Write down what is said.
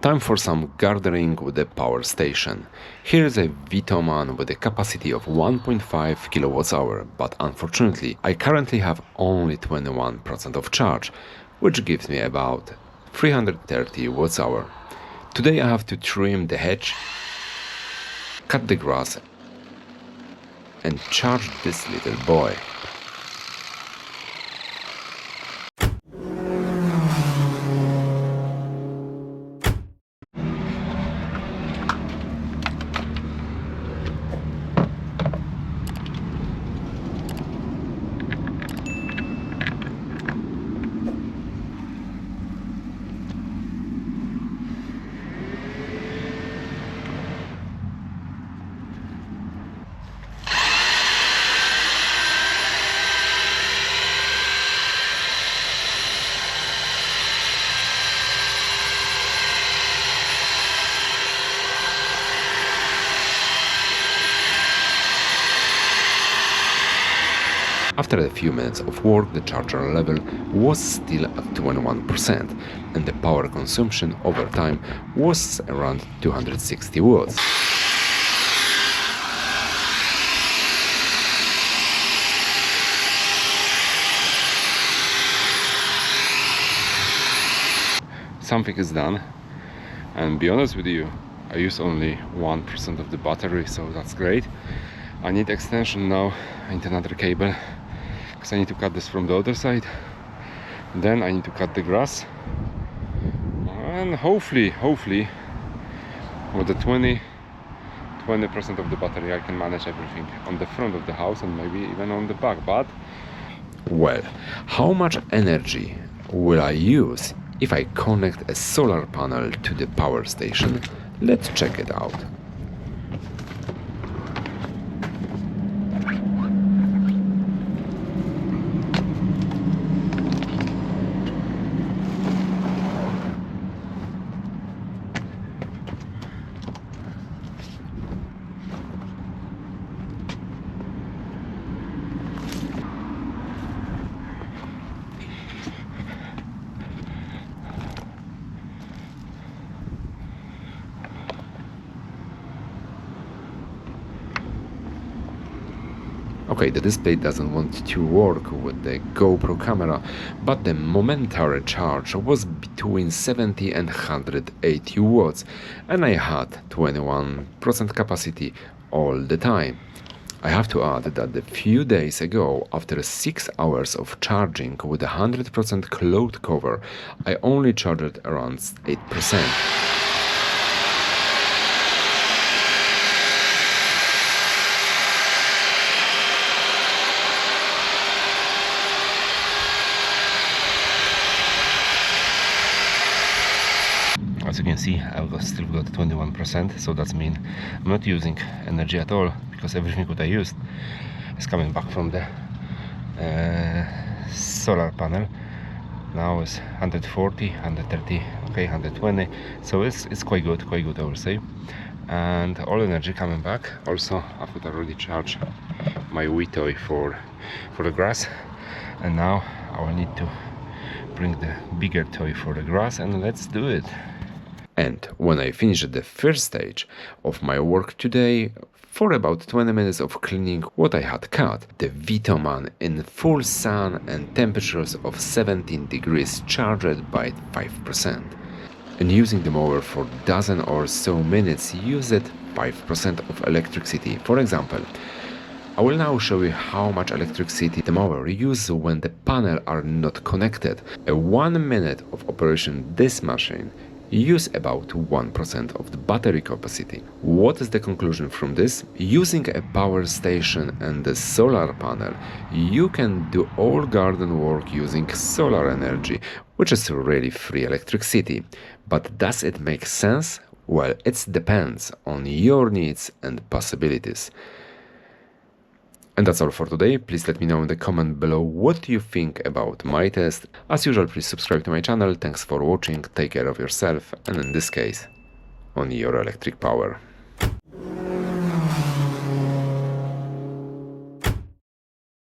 Time for some gardening with the power station. Here is a VTOMAN with a capacity of 1.5 kilowatts hour, but unfortunately I currently have only 21% of charge, which gives me about 330 watts hour. Today I have to trim the hedge, cut the grass and charge this little boy. After a few minutes of work, the charger level was still at 21% and the power consumption over time was around 260 watts. Something is done, and be honest with you, I use only 1% of the battery, so that's great. I need extension now. I need another cable because I need to cut this from the other side. Then I need to cut the grass, and hopefully with the 20% of the battery I can manage everything on the front of the house and maybe even on the back. But well, how much energy will I use if I connect a solar panel to the power station? Let's check it out. Okay, the display doesn't want to work with the GoPro camera, but the momentary charge was between 70 and 180 watts, and I had 21% capacity all the time. I have to add that a few days ago, after 6 hours of charging with 100% cloud cover, I only charged around 8%. As you can see, I've still got 21%, so that means I'm not using energy at all, because everything that I used is coming back from the solar panel. Now it's 140, 130, okay, 120, so it's quite good I would say. And all energy coming back. Also, after I already charged my Wii toy for the grass, and now I will need to bring the bigger toy for the grass, and let's do it. And when I finished the first stage of my work today, for about 20 minutes of cleaning what I had cut, the VTOMAN in full sun and temperatures of 17 degrees charged by 5%. And using the mower for dozen or so minutes used 5% of electricity. For example, I will now show you how much electricity the mower uses when the panels are not connected. A 1 minute of operation this machine use about 1% of the battery capacity. What is the conclusion from this? Using a power station and a solar panel, you can do all garden work using solar energy, which is really free electricity. But does it make sense? Well, it depends on your needs and possibilities. And that's all for today. Please let me know in the comment below what you think about my test. As usual, please subscribe to my channel. Thanks for watching, take care of yourself, and in this case, on your electric power.